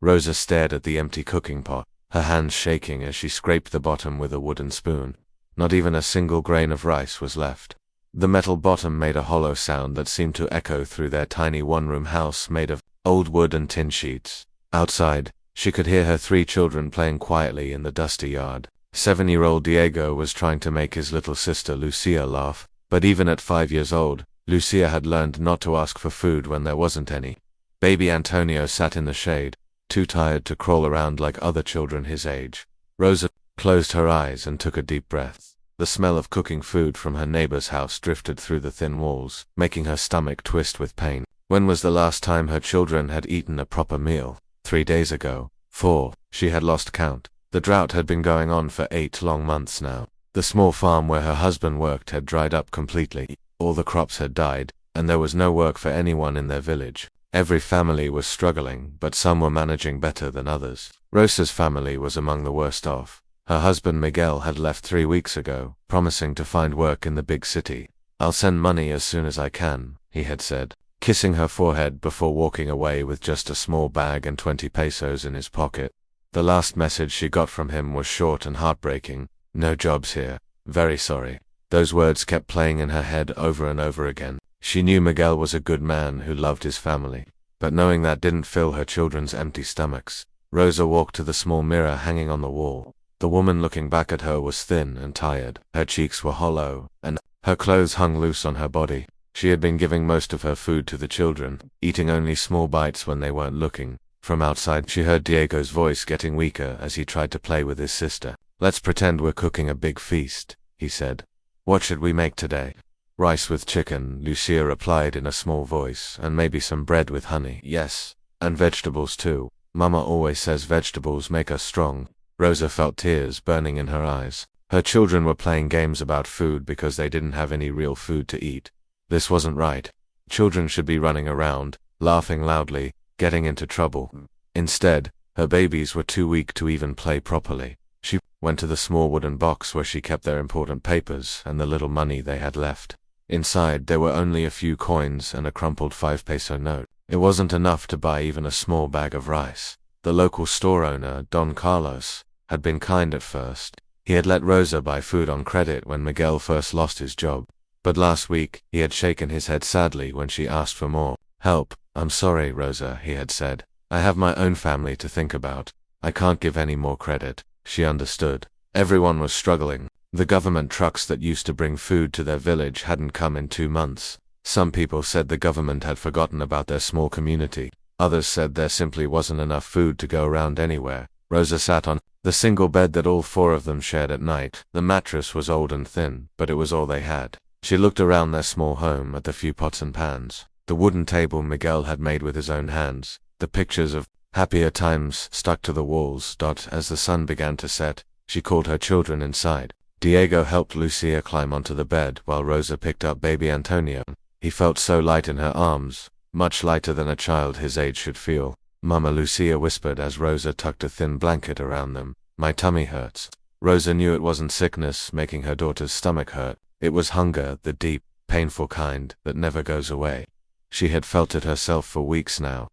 Rosa stared at the empty cooking pot, her hands shaking as she scraped the bottom with a wooden spoon. Not even a single grain of rice was left. The metal bottom made a hollow sound that seemed to echo through their tiny one-room house made of old wood and tin sheets. Outside, she could hear her 3 children playing quietly in the dusty yard. 7-year-old Diego was trying to make his little sister Lucia laugh, but even at 5 years old, Lucia had learned not to ask for food when there wasn't any. Baby Antonio sat in the shade, too tired to crawl around like other children his age. Rosa closed her eyes and took a deep breath. The smell of cooking food from her neighbor's house drifted through the thin walls, making her stomach twist with pain. When was the last time her children had eaten a proper meal? 3 days ago. 4. She had lost count. The drought had been going on for 8 long months now. The small farm where her husband worked had dried up completely. All the crops had died, and there was no work for anyone in their village. Every family was struggling, but some were managing better than others. Rosa's family was among the worst off. Her husband Miguel had left 3 weeks ago, promising to find work in the big city. "I'll send money as soon as I can," he had said, kissing her forehead before walking away with just a small bag and 20 pesos in his pocket. The last message she got from him was short and heartbreaking. "No jobs here. Very sorry." Those words kept playing in her head over and over again. She knew Miguel was a good man who loved his family, but knowing that didn't fill her children's empty stomachs. Rosa walked to the small mirror hanging on the wall. The woman looking back at her was thin and tired. Her cheeks were hollow, and her clothes hung loose on her body. She had been giving most of her food to the children, eating only small bites when they weren't looking. From outside, she heard Diego's voice getting weaker as he tried to play with his sister. "Let's pretend we're cooking a big feast," he said. "What should we make today?" "Rice with chicken," Lucia replied in a small voice, "and maybe some bread with honey." "Yes, and vegetables too. Mama always says vegetables make us strong." Rosa felt tears burning in her eyes. Her children were playing games about food because they didn't have any real food to eat. This wasn't right. Children should be running around, laughing loudly, getting into trouble. Instead, her babies were too weak to even play properly. She went to the small wooden box where she kept their important papers and the little money they had left. Inside, there were only a few coins and a crumpled 5-peso note. It wasn't enough to buy even a small bag of rice. The local store owner, Don Carlos, had been kind at first. He had let Rosa buy food on credit when Miguel first lost his job. But last week, he had shaken his head sadly when she asked for more help. "I'm sorry, Rosa," he had said. "I have my own family to think about. I can't give any more credit." She understood. Everyone was struggling. The government trucks that used to bring food to their village hadn't come in 2 months. Some people said the government had forgotten about their small community. Others said there simply wasn't enough food to go around anywhere. Rosa sat on the single bed that all 4 of them shared at night. The mattress was old and thin, but it was all they had. She looked around their small home at the few pots and pans, the wooden table Miguel had made with his own hands, the pictures of happier times stuck to the walls. As the sun began to set, she called her children inside. Diego helped Lucia climb onto the bed while Rosa picked up baby Antonio. He felt so light in her arms, much lighter than a child his age should feel. "Mama," Lucia whispered as Rosa tucked a thin blanket around them. "My tummy hurts." Rosa knew it wasn't sickness making her daughter's stomach hurt. It was hunger, the deep, painful kind that never goes away. She had felt it herself for weeks now.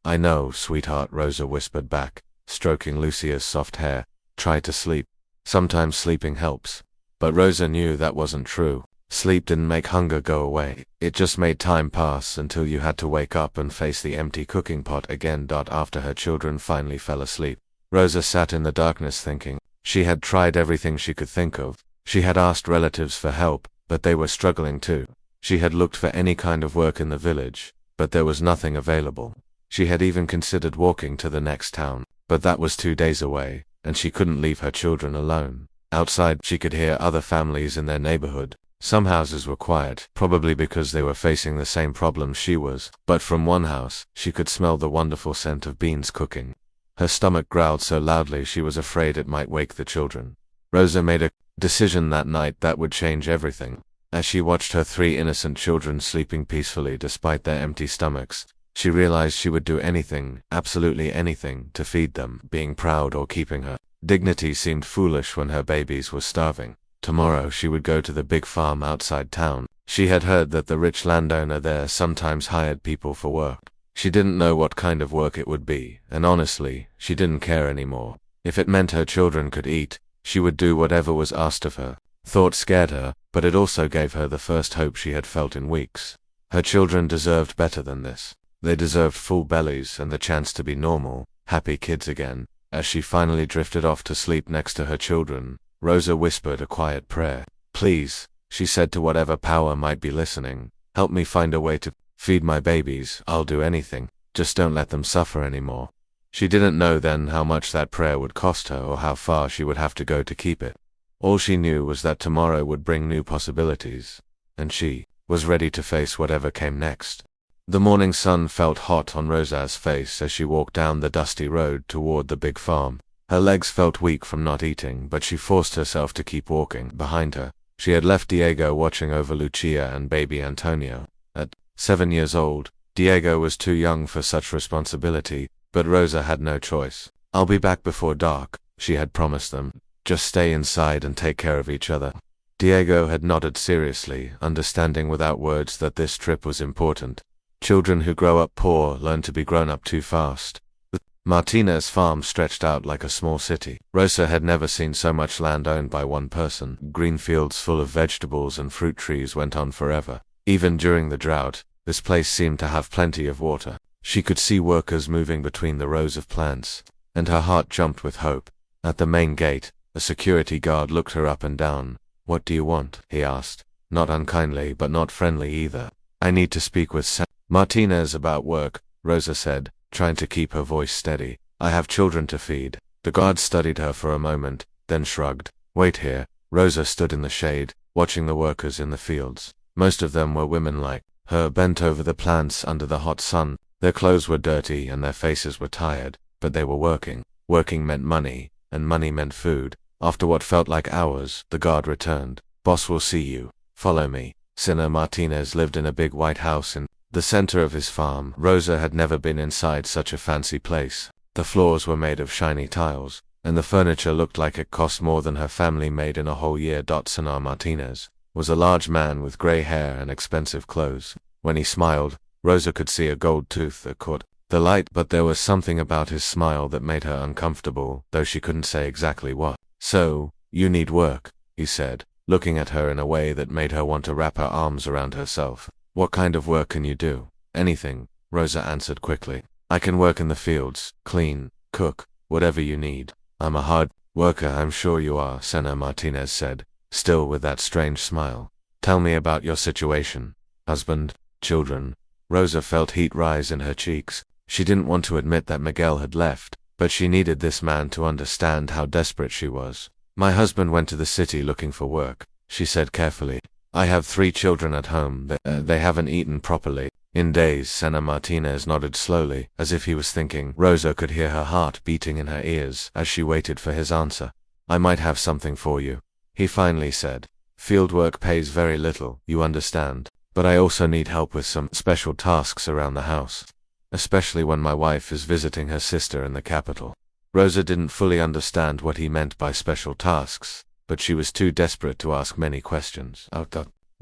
"I know, sweetheart," Rosa whispered back, stroking Lucia's soft hair. "Try to sleep. Sometimes sleeping helps." But Rosa knew that wasn't true. Sleep didn't make hunger go away. It just made time pass until you had to wake up and face the empty cooking pot again. After her children finally fell asleep, Rosa sat in the darkness thinking. She had tried everything she could think of. She had asked relatives for help, but they were struggling too. She had looked for any kind of work in the village, but there was nothing available. She had even considered walking to the next town, but that was 2 days away, and she couldn't leave her children alone. Outside, she could hear other families in their neighborhood. Some houses were quiet, probably because they were facing the same problems she was, but from one house, she could smell the wonderful scent of beans cooking. Her stomach growled so loudly she was afraid it might wake the children. Rosa made a decision that night that would change everything. As she watched her 3 innocent children sleeping peacefully despite their empty stomachs, she realized she would do anything, absolutely anything, to feed them. Being proud or keeping her dignity seemed foolish when her babies were starving. Tomorrow she would go to the big farm outside town. She had heard that the rich landowner there sometimes hired people for work. She didn't know what kind of work it would be, and honestly, she didn't care anymore. If it meant her children could eat, she would do whatever was asked of her. Thought scared her, but it also gave her the first hope she had felt in weeks. Her children deserved better than this. They deserved full bellies and the chance to be normal, happy kids again. As she finally drifted off to sleep next to her children, Rosa whispered a quiet prayer. "Please," she said to whatever power might be listening, "help me find a way to feed my babies. I'll do anything. Just don't let them suffer anymore." She didn't know then how much that prayer would cost her or how far she would have to go to keep it. All she knew was that tomorrow would bring new possibilities, and she was ready to face whatever came next. The morning sun felt hot on Rosa's face as she walked down the dusty road toward the big farm. Her legs felt weak from not eating, but she forced herself to keep walking. Behind her, she had left Diego watching over Lucia and baby Antonio. At 7 years old, Diego was too young for such responsibility, but Rosa had no choice. "I'll be back before dark," she had promised them. "Just stay inside and take care of each other." Diego had nodded seriously, understanding without words that this trip was important. Children who grow up poor learn to be grown up too fast. The Martinez farm stretched out like a small city. Rosa had never seen so much land owned by one person. Green fields full of vegetables and fruit trees went on forever. Even during the drought, this place seemed to have plenty of water. She could see workers moving between the rows of plants, and her heart jumped with hope. At the main gate, a security guard looked her up and down. "What do you want?" he asked. Not unkindly, but not friendly either. "I need to speak with Martinez about work," Rosa said, trying to keep her voice steady. "I have children to feed." The guard studied her for a moment, then shrugged. "Wait here." Rosa stood in the shade, watching the workers in the fields. Most of them were women like her, bent over the plants under the hot sun. Their clothes were dirty and their faces were tired, but they were working. Working meant money, and money meant food. After what felt like hours, the guard returned. "Boss will see you. Follow me." Señor Martinez lived in a big white house in the center of his farm. Rosa had never been inside such a fancy place. The floors were made of shiny tiles, and the furniture looked like it cost more than her family made in a whole year. Señor Martinez was a large man with gray hair and expensive clothes. When he smiled, Rosa could see a gold tooth that caught the light, but there was something about his smile that made her uncomfortable, though she couldn't say exactly what. "So, you need work," he said, looking at her in a way that made her want to wrap her arms around herself. "What kind of work can you do?" "Anything," Rosa answered quickly. "I can work in the fields, clean, cook, whatever you need." "I'm a hard worker, I'm sure you are," Señor Martinez said, still with that strange smile. "Tell me about your situation. Husband, children." Rosa felt heat rise in her cheeks. She didn't want to admit that Miguel had left, but she needed this man to understand how desperate she was. "My husband went to the city looking for work," she said carefully. "I have 3 children at home. They haven't eaten properly in days." Señor Martinez nodded slowly, as if he was thinking. Rosa could hear her heart beating in her ears as she waited for his answer. "I might have something for you," he finally said. "Field work pays very little, you understand, but I also need help with some special tasks around the house, especially when my wife is visiting her sister in the capital." Rosa didn't fully understand what he meant by special tasks, but she was too desperate to ask many questions.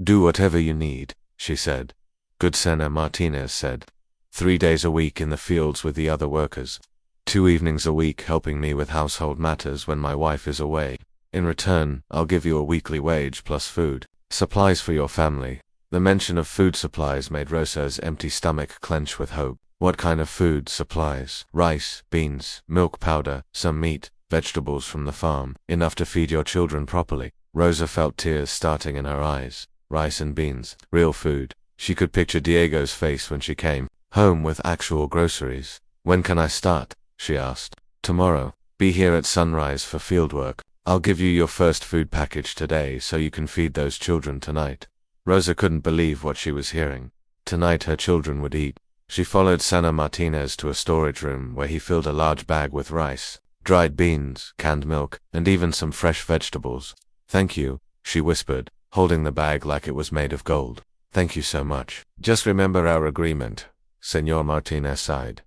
"Do whatever you need," she said. "Good," Señor Martinez said. 3 days a week in the fields with the other workers. 2 evenings a week helping me with household matters when my wife is away. In return, I'll give you a weekly wage plus food. Supplies for your family." The mention of food supplies made Rosa's empty stomach clench with hope. What kind of food supplies? Rice, beans, milk powder, some meat, vegetables from the farm, enough to feed your children properly. Rosa felt tears starting in her eyes. Rice and beans, real food. She could picture Diego's face when she came home with actual groceries. "When can I start?" she asked. "Tomorrow. Be here at sunrise for fieldwork. I'll give you your first food package today so you can feed those children tonight." Rosa couldn't believe what she was hearing. Tonight her children would eat. She followed Señor Martinez to a storage room where he filled a large bag with rice, dried beans, canned milk, and even some fresh vegetables. "Thank you," she whispered, holding the bag like it was made of gold. "Thank you so much. Just remember our agreement," Señor Martinez sighed.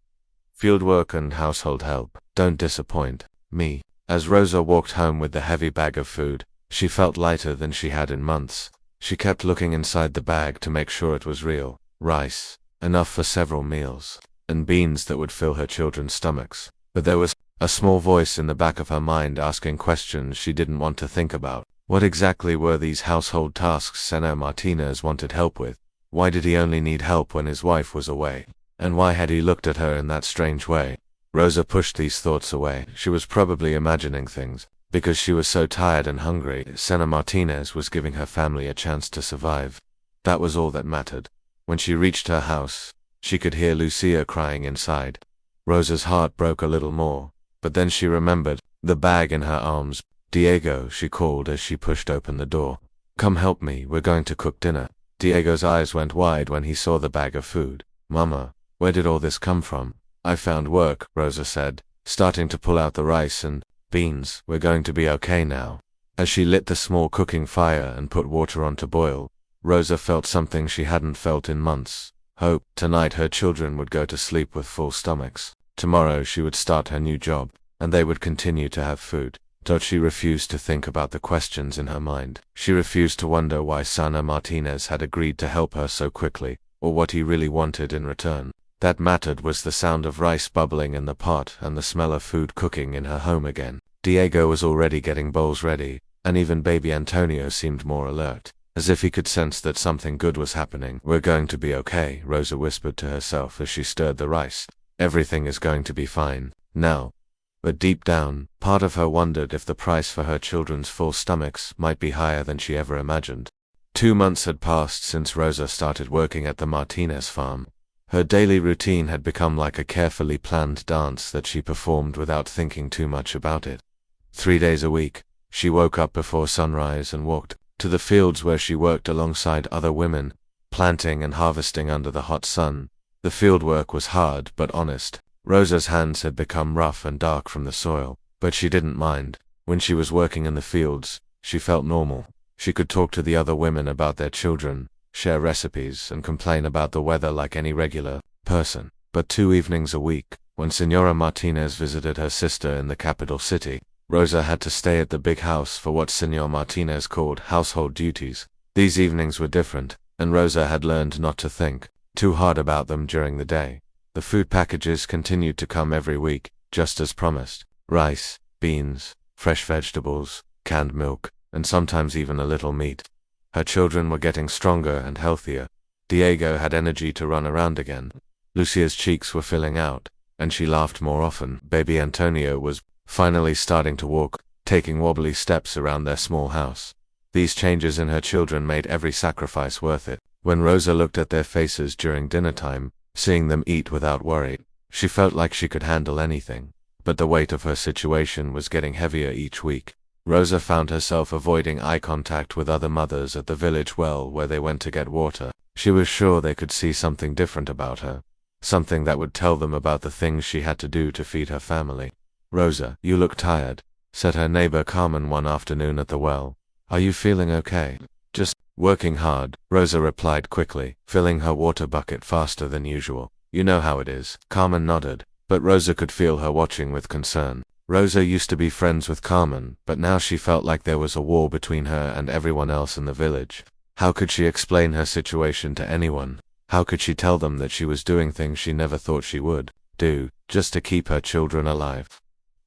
"Fieldwork and household help. Don't disappoint me." As Rosa walked home with the heavy bag of food, she felt lighter than she had in months. She kept looking inside the bag to make sure it was real. Rice. Enough for several meals. and beans that would fill her children's stomachs. But there was a small voice in the back of her mind asking questions she didn't want to think about. What exactly were these household tasks Senor Martinez wanted help with? Why did he only need help when his wife was away? And why had he looked at her in that strange way? Rosa pushed these thoughts away. She was probably imagining things. Because she was so tired and hungry, Senor Martinez was giving her family a chance to survive. That was all that mattered. When she reached her house, she could hear Lucia crying inside. Rosa's heart broke a little more, but then she remembered the bag in her arms. Diego, she called as she pushed open the door. Come help me, we're going to cook dinner. Diego's eyes went wide when he saw the bag of food. Mama, where did all this come from? I found work, Rosa said, starting to pull out the rice and beans. We're going to be okay now. As she lit the small cooking fire and put water on to boil, Rosa felt something she hadn't felt in months. Hope. Tonight her children would go to sleep with full stomachs. Tomorrow she would start her new job, and they would continue to have food. But she refused to think about the questions in her mind. She refused to wonder why Senor Martinez had agreed to help her so quickly, or what he really wanted in return. That mattered was the sound of rice bubbling in the pot and the smell of food cooking in her home again. Diego was already getting bowls ready, and even baby Antonio seemed more alert, as if he could sense that something good was happening. We're going to be okay, Rosa whispered to herself as she stirred the rice. Everything is going to be fine now. But deep down, part of her wondered if the price for her children's full stomachs might be higher than she ever imagined. 2 months had passed since Rosa started working at the Martinez farm. Her daily routine had become like a carefully planned dance that she performed without thinking too much about it. 3 days a week, she woke up before sunrise and walked to the fields where she worked alongside other women, planting and harvesting under the hot sun. The field work was hard but honest. Rosa's hands had become rough and dark from the soil, but she didn't mind. When she was working in the fields, she felt normal. She could talk to the other women about their children, share recipes, and complain about the weather like any regular person. But 2 evenings a week, when Senora Martinez visited her sister in the capital city, Rosa had to stay at the big house for what Senor Martinez called household duties. These evenings were different, and Rosa had learned not to think too hard about them during the day. The food packages continued to come every week, just as promised. Rice, beans, fresh vegetables, canned milk, and sometimes even a little meat. Her children were getting stronger and healthier. Diego had energy to run around again. Lucia's cheeks were filling out, and she laughed more often. Baby Antonio was finally starting to walk, taking wobbly steps around their small house. These changes in her children made every sacrifice worth it. When Rosa looked at their faces during dinner time, seeing them eat without worry, she felt like she could handle anything. But the weight of her situation was getting heavier each week. Rosa found herself avoiding eye contact with other mothers at the village well where they went to get water. She was sure they could see something different about her, something that would tell them about the things she had to do to feed her family. Rosa, you look tired, said her neighbor Carmen one afternoon at the well. Are you feeling okay? Just working hard, Rosa replied quickly, filling her water bucket faster than usual. You know how it is. Carmen nodded, but Rosa could feel her watching with concern. Rosa used to be friends with Carmen, but now she felt like there was a war between her and everyone else in the village. How could she explain her situation to anyone? How could she tell them that she was doing things she never thought she would do, just to keep her children alive?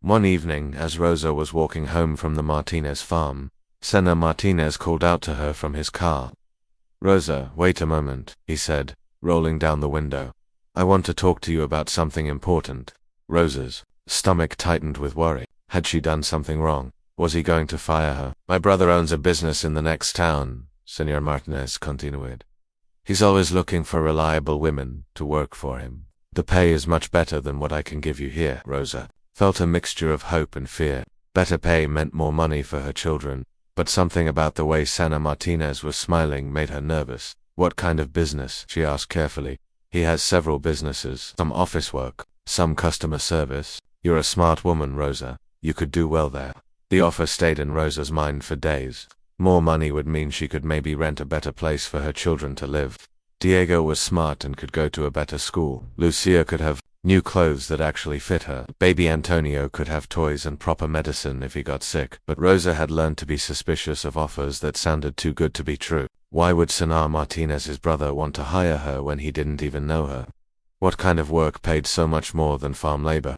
One evening, as Rosa was walking home from the Martinez farm, Senor Martinez called out to her from his car. Rosa, wait a moment, he said, rolling down the window. I want to talk to you about something important. Rosa's stomach tightened with worry. Had she done something wrong? Was he going to fire her? My brother owns a business in the next town, Senor Martinez continued. He's always looking for reliable women to work for him. The pay is much better than what I can give you here. Rosa felt a mixture of hope and fear. Better pay meant more money for her children, but something about the way Senor Martinez was smiling made her nervous. What kind of business? She asked carefully. He has several businesses, some office work, some customer service. You're a smart woman, Rosa. You could do well there. The offer stayed in Rosa's mind for days. More money would mean she could maybe rent a better place for her children to live. Diego was smart and could go to a better school. Lucia could have new clothes that actually fit her. Baby Antonio could have toys and proper medicine if he got sick. But Rosa had learned to be suspicious of offers that sounded too good to be true. Why would Senor Martinez's brother want to hire her when he didn't even know her? What kind of work paid so much more than farm labor?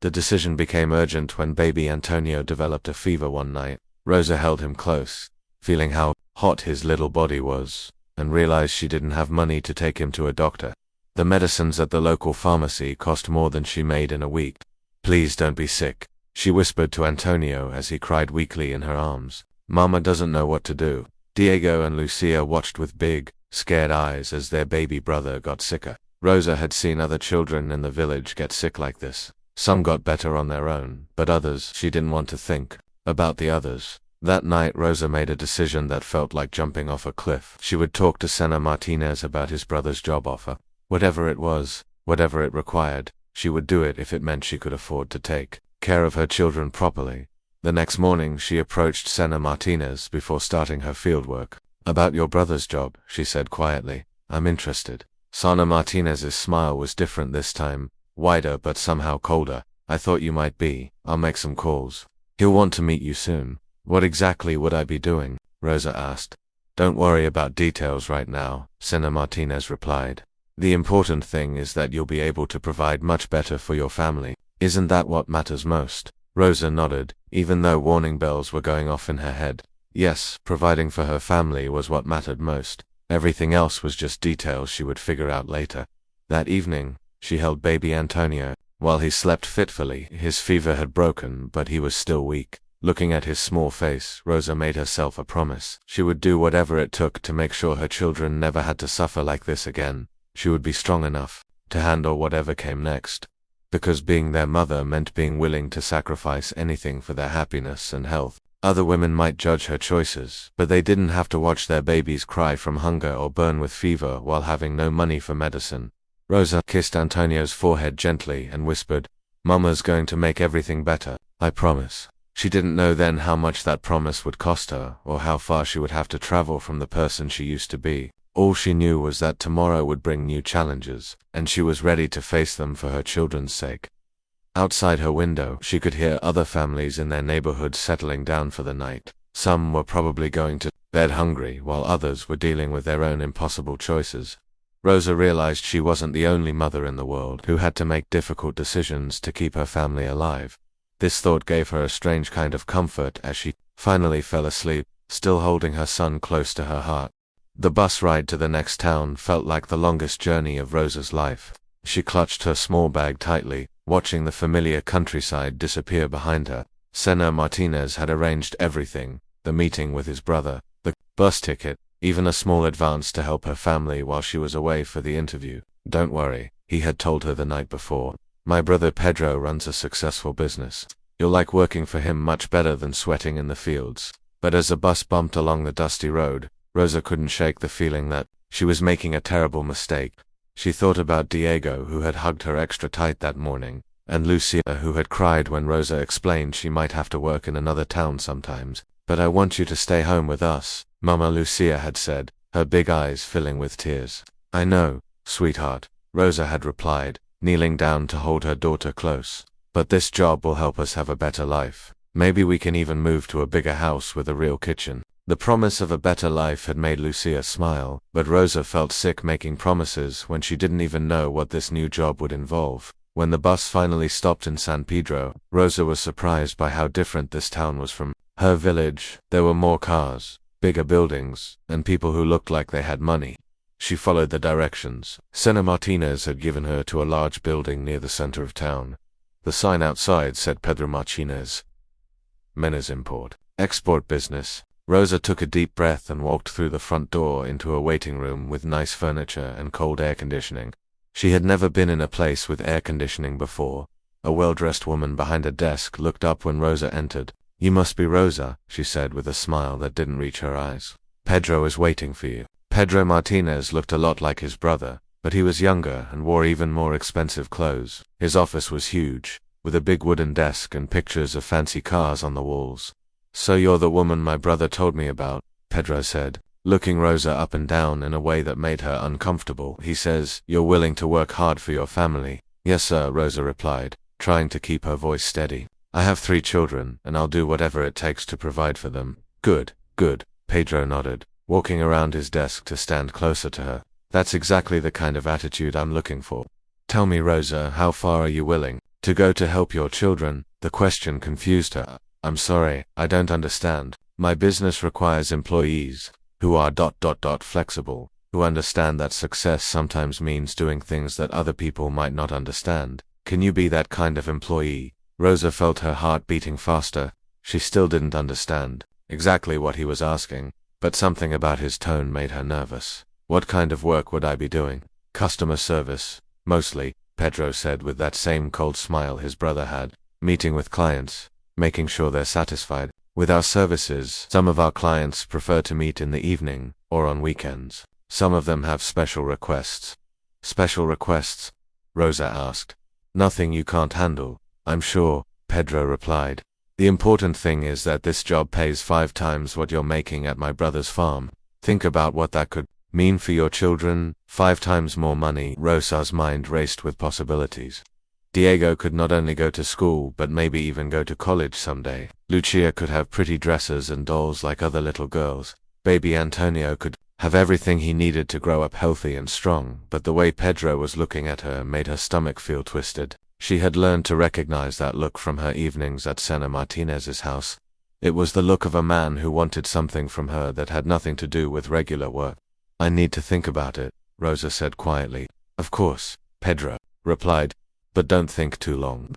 The decision became urgent when baby Antonio developed a fever one night. Rosa held him close, feeling how hot his little body was, and realized she didn't have money to take him to a doctor. The medicines at the local pharmacy cost more than she made in a week. "Please don't be sick," she whispered to Antonio as he cried weakly in her arms. "Mama doesn't know what to do." Diego and Lucia watched with big, scared eyes as their baby brother got sicker. Rosa had seen other children in the village get sick like this. Some got better on their own, but others, she didn't want to think about the others. That night Rosa made a decision that felt like jumping off a cliff. She would talk to Senna Martinez about his brother's job offer. Whatever it was, whatever it required, she would do it if it meant she could afford to take care of her children properly. The next morning she approached Senna Martinez before starting her fieldwork. "About your brother's job," she said quietly. "I'm interested." Senna Martinez's smile was different this time, wider but somehow colder. "I thought you might be. I'll make some calls. He'll want to meet you soon." "What exactly would I be doing?" Rosa asked. "Don't worry about details right now," Senna Martinez replied. "The important thing is that you'll be able to provide much better for your family. Isn't that what matters most?" Rosa nodded, even though warning bells were going off in her head. Yes, providing for her family was what mattered most. Everything else was just details she would figure out later. That evening, she held baby Antonio. While he slept fitfully, his fever had broken, but he was still weak. Looking at his small face, Rosa made herself a promise. She would do whatever it took to make sure her children never had to suffer like this again. She would be strong enough to handle whatever came next. Because being their mother meant being willing to sacrifice anything for their happiness and health. Other women might judge her choices, but they didn't have to watch their babies cry from hunger or burn with fever while having no money for medicine. Rosa kissed Antonio's forehead gently and whispered, "Mama's going to make everything better, I promise." She didn't know then how much that promise would cost her, or how far she would have to travel from the person she used to be. All she knew was that tomorrow would bring new challenges, and she was ready to face them for her children's sake. Outside her window, she could hear other families in their neighborhood settling down for the night. Some were probably going to bed hungry, while others were dealing with their own impossible choices. Rosa realized she wasn't the only mother in the world who had to make difficult decisions to keep her family alive. This thought gave her a strange kind of comfort as she finally fell asleep, still holding her son close to her heart. The bus ride to the next town felt like the longest journey of Rosa's life. She clutched her small bag tightly, watching the familiar countryside disappear behind her. Senna Martinez had arranged everything, the meeting with his brother, the bus ticket, even a small advance to help her family while she was away for the interview. "Don't worry," he had told her the night before. "My brother Pedro runs a successful business. You'll like working for him much better than sweating in the fields." But as the bus bumped along the dusty road, Rosa couldn't shake the feeling that she was making a terrible mistake. She thought about Diego, who had hugged her extra tight that morning, and Lucia, who had cried when Rosa explained she might have to work in another town sometimes. "But I want you to stay home with us," Mama Lucia had said, her big eyes filling with tears. "I know, sweetheart," Rosa had replied, kneeling down to hold her daughter close. "But this job will help us have a better life. Maybe we can even move to a bigger house with a real kitchen." The promise of a better life had made Lucia smile, but Rosa felt sick making promises when she didn't even know what this new job would involve. When the bus finally stopped in San Pedro, Rosa was surprised by how different this town was from her village. There were more cars, bigger buildings, and people who looked like they had money. She followed the directions Senna Martinez had given her to a large building near the center of town. The sign outside said Pedro Martinez, Men's Import, Export Business. Rosa took a deep breath and walked through the front door into a waiting room with nice furniture and cold air conditioning. She had never been in a place with air conditioning before. A well-dressed woman behind a desk looked up when Rosa entered. "You must be Rosa," she said with a smile that didn't reach her eyes. "Pedro is waiting for you." Pedro Martinez looked a lot like his brother, but he was younger and wore even more expensive clothes. His office was huge, with a big wooden desk and pictures of fancy cars on the walls. "So you're the woman my brother told me about," Pedro said, looking Rosa up and down in a way that made her uncomfortable. "He says you're willing to work hard for your family." "Yes, sir," Rosa replied, trying to keep her voice steady. "I have 3 children, and I'll do whatever it takes to provide for them." Good, Pedro nodded, walking around his desk to stand closer to her. "That's exactly the kind of attitude I'm looking for." Tell me, Rosa, how far are you willing to go to help your children? The question confused her. I'm sorry, I don't understand. My business requires employees who are flexible, who understand that success sometimes means doing things that other people might not understand. Can you be that kind of employee? Rosa felt her heart beating faster. She still didn't understand exactly what he was asking, but something about his tone made her nervous. What kind of work would I be doing? Customer service, mostly, Pedro said with that same cold smile his brother had. Meeting with clients, making sure they're satisfied. With our services, some of our clients prefer to meet in the evening or on weekends. Some of them have special requests. Special requests? Rosa asked. Nothing you can't handle, I'm sure, Pedro replied. The important thing is that this job pays 5 times what you're making at my brother's farm. Think about what that could mean for your children. 5 times more money. Rosa's mind raced with possibilities. Diego could not only go to school but maybe even go to college someday. Lucia could have pretty dresses and dolls like other little girls. Baby Antonio could have everything he needed to grow up healthy and strong, but the way Pedro was looking at her made her stomach feel twisted. She had learned to recognize that look from her evenings at Senna Martinez's house. It was the look of a man who wanted something from her that had nothing to do with regular work. I need to think about it, Rosa said quietly. Of course, Pedro replied, but don't think too long.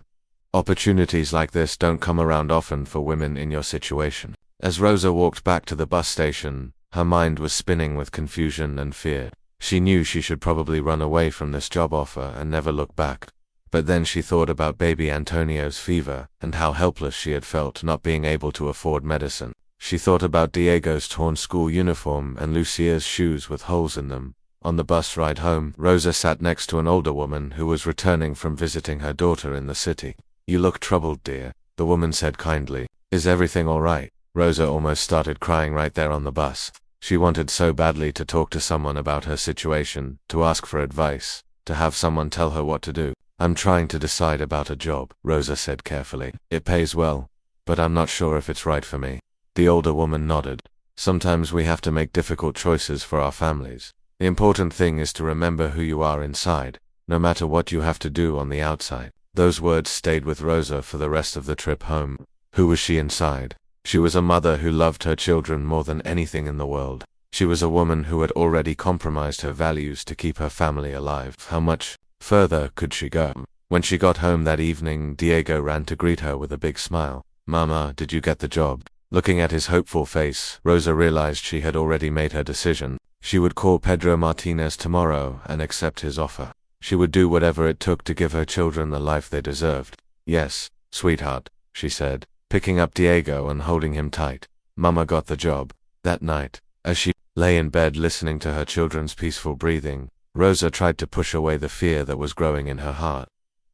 Opportunities like this don't come around often for women in your situation. As Rosa walked back to the bus station, her mind was spinning with confusion and fear. She knew she should probably run away from this job offer and never look back. But then she thought about baby Antonio's fever and how helpless she had felt not being able to afford medicine. She thought about Diego's torn school uniform and Lucia's shoes with holes in them. On the bus ride home, Rosa sat next to an older woman who was returning from visiting her daughter in the city. You look troubled, dear, the woman said kindly. Is everything all right? Rosa almost started crying right there on the bus. She wanted so badly to talk to someone about her situation, to ask for advice, to have someone tell her what to do. I'm trying to decide about a job, Rosa said carefully. It pays well, but I'm not sure if it's right for me. The older woman nodded. Sometimes we have to make difficult choices for our families. The important thing is to remember who you are inside, no matter what you have to do on the outside. Those words stayed with Rosa for the rest of the trip home. Who was she inside? She was a mother who loved her children more than anything in the world. She was a woman who had already compromised her values to keep her family alive. How much further could she go? When she got home that evening, Diego ran to greet her with a big smile. Mama, did you get the job? Looking at his hopeful face, Rosa realized she had already made her decision. She would call Pedro Martinez tomorrow and accept his offer. She would do whatever it took to give her children the life they deserved. Yes, sweetheart, she said, picking up Diego and holding him tight. Mama got the job. That night, as she lay in bed listening to her children's peaceful breathing, Rosa tried to push away the fear that was growing in her heart.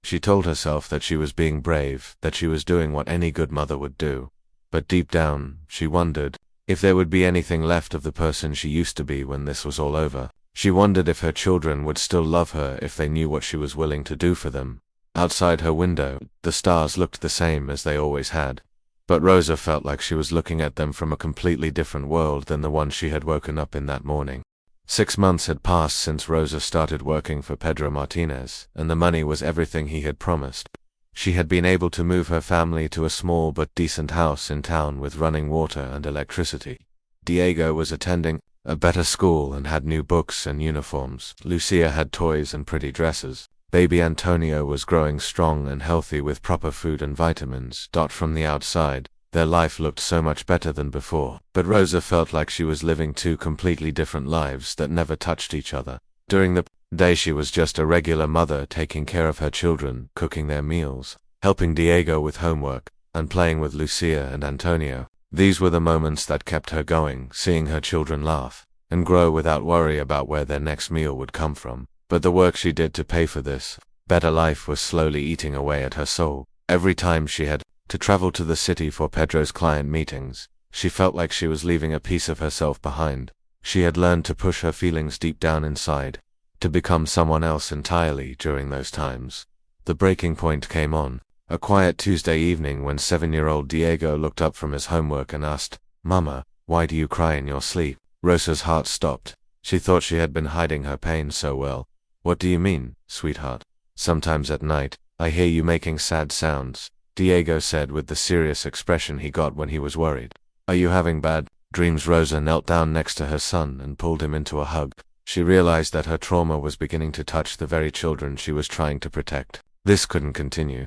She told herself that she was being brave, that she was doing what any good mother would do. But deep down, she wondered if there would be anything left of the person she used to be when this was all over. She wondered if her children would still love her if they knew what she was willing to do for them. Outside her window, the stars looked the same as they always had. But Rosa felt like she was looking at them from a completely different world than the one she had woken up in that morning. 6 months had passed since Rosa started working for Pedro Martinez, and the money was everything he had promised. She had been able to move her family to a small but decent house in town with running water and electricity. Diego was attending a better school and had new books and uniforms. Lucia had toys and pretty dresses. Baby Antonio was growing strong and healthy with proper food and vitamins. From the outside, their life looked so much better than before. But Rosa felt like she was living 2 completely different lives that never touched each other. During the day she was just a regular mother taking care of her children, cooking their meals, helping Diego with homework, and playing with Lucia and Antonio. These were the moments that kept her going, seeing her children laugh and grow without worry about where their next meal would come from. But the work she did to pay for this better life was slowly eating away at her soul. Every time she had to travel to the city for Pedro's client meetings, she felt like she was leaving a piece of herself behind. She had learned to push her feelings deep down inside, to become someone else entirely during those times. The breaking point came on a quiet Tuesday evening when 7-year-old Diego looked up from his homework and asked, Mama, why do you cry in your sleep? Rosa's heart stopped. She thought she had been hiding her pain so well. What do you mean, sweetheart? Sometimes at night, I hear you making sad sounds, Diego said with the serious expression he got when he was worried. Are you having bad dreams? Rosa knelt down next to her son and pulled him into a hug. She realized that her trauma was beginning to touch the very children she was trying to protect. This couldn't continue.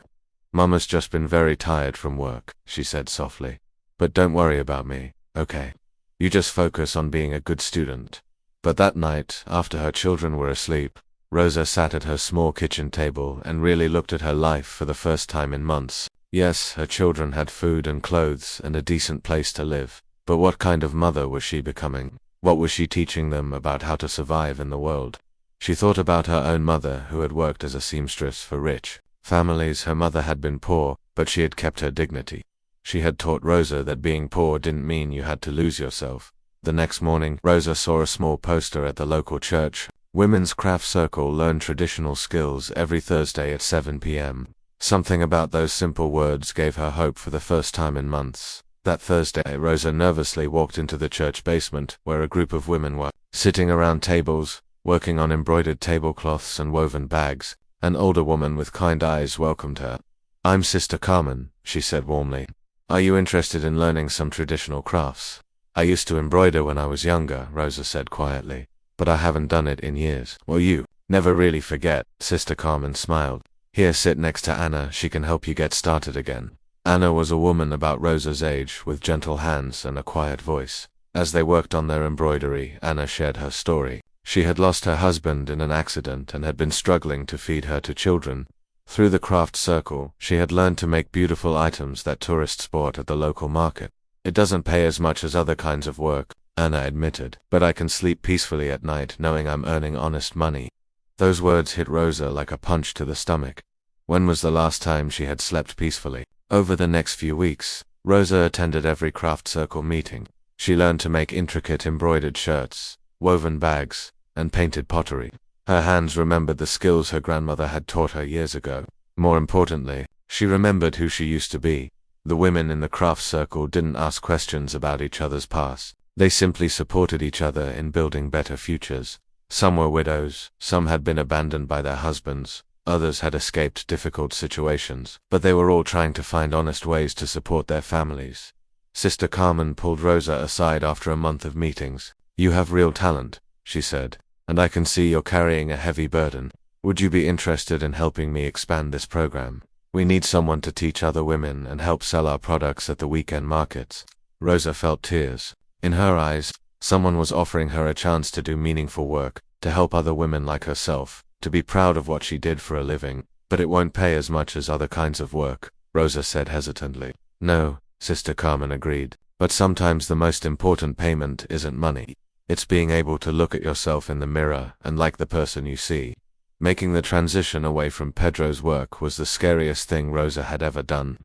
Mama's just been very tired from work, she said softly. But don't worry about me, okay? You just focus on being a good student. But that night, after her children were asleep, Rosa sat at her small kitchen table and really looked at her life for the first time in months. Yes, her children had food and clothes and a decent place to live. But what kind of mother was she becoming? What was she teaching them about how to survive in the world? She thought about her own mother, who had worked as a seamstress for rich families. Her mother had been poor, but she had kept her dignity. She had taught Rosa that being poor didn't mean you had to lose yourself. The next morning, Rosa saw a small poster at the local church. Women's Craft Circle learn traditional skills every Thursday at 7 p.m. Something about those simple words gave her hope for the first time in months. That Thursday, Rosa nervously walked into the church basement, where a group of women were sitting around tables, working on embroidered tablecloths and woven bags. An older woman with kind eyes welcomed her. I'm Sister Carmen, she said warmly. Are you interested in learning some traditional crafts? I used to embroider when I was younger, Rosa said quietly, but I haven't done it in years. Well, you never really forget, Sister Carmen smiled. Here, sit next to Anna, she can help you get started again. Anna was a woman about Rosa's age, with gentle hands and a quiet voice. As they worked on their embroidery, Anna shared her story. She had lost her husband in an accident and had been struggling to feed her two children. Through the craft circle, she had learned to make beautiful items that tourists bought at the local market. It doesn't pay as much as other kinds of work, Anna admitted, but I can sleep peacefully at night knowing I'm earning honest money. Those words hit Rosa like a punch to the stomach. When was the last time she had slept peacefully? Over the next few weeks, Rosa attended every craft circle meeting. She learned to make intricate embroidered shirts, woven bags, and painted pottery. Her hands remembered the skills her grandmother had taught her years ago. More importantly, she remembered who she used to be. The women in the craft circle didn't ask questions about each other's past. They simply supported each other in building better futures. Some were widows, some had been abandoned by their husbands, others had escaped difficult situations, but they were all trying to find honest ways to support their families. Sister Carmen pulled Rosa aside after a month of meetings. You have real talent, she said, and I can see you're carrying a heavy burden. Would you be interested in helping me expand this program? We need someone to teach other women and help sell our products at the weekend markets. Rosa felt tears. In her eyes, someone was offering her a chance to do meaningful work, to help other women like herself, to be proud of what she did for a living. But it won't pay as much as other kinds of work, Rosa said hesitantly. No, Sister Carmen agreed, but sometimes the most important payment isn't money. It's being able to look at yourself in the mirror and like the person you see. Making the transition away from Pedro's work was the scariest thing Rosa had ever done.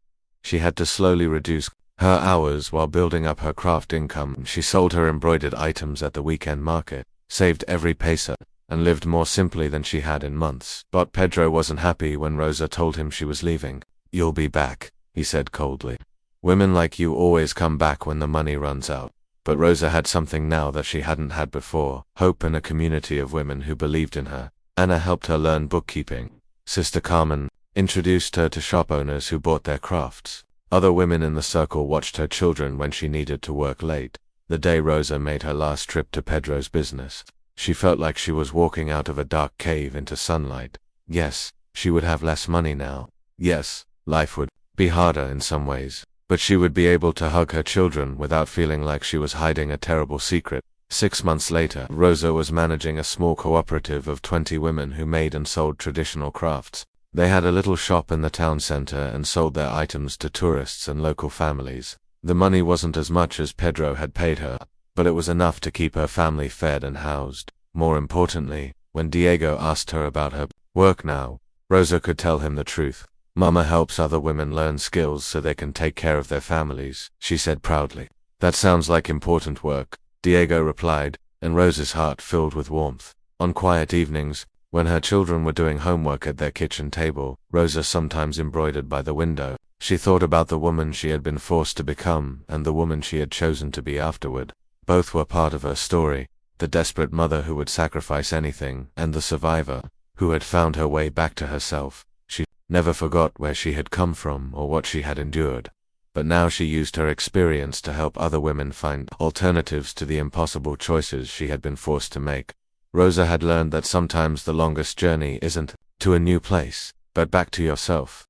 She had to slowly reduce her hours while building up her craft income. She sold her embroidered items at the weekend market, saved every peso, and lived more simply than she had in months. But Pedro wasn't happy when Rosa told him she was leaving. You'll be back, he said coldly. Women like you always come back when the money runs out. But Rosa had something now that she hadn't had before, hope and a community of women who believed in her. Anna helped her learn bookkeeping. Sister Carmen introduced her to shop owners who bought their crafts. Other women in the circle watched her children when she needed to work late. The day Rosa made her last trip to Pedro's business, she felt like she was walking out of a dark cave into sunlight. Yes, she would have less money now. Yes, life would be harder in some ways, but she would be able to hug her children without feeling like she was hiding a terrible secret. 6 months later, Rosa was managing a small cooperative of 20 women who made and sold traditional crafts. They had a little shop in the town center and sold their items to tourists and local families. The money wasn't as much as Pedro had paid her, but it was enough to keep her family fed and housed. More importantly, when Diego asked her about her work now, Rosa could tell him the truth. Mama helps other women learn skills so they can take care of their families, she said proudly. That sounds like important work, Diego replied, and Rosa's heart filled with warmth. On quiet evenings, when her children were doing homework at their kitchen table, Rosa sometimes embroidered by the window. She thought about the woman she had been forced to become and the woman she had chosen to be afterward. Both were part of her story, the desperate mother who would sacrifice anything, and the survivor, who had found her way back to herself. She never forgot where she had come from or what she had endured. But now she used her experience to help other women find alternatives to the impossible choices she had been forced to make. Rosa had learned that sometimes the longest journey isn't to a new place, but back to yourself.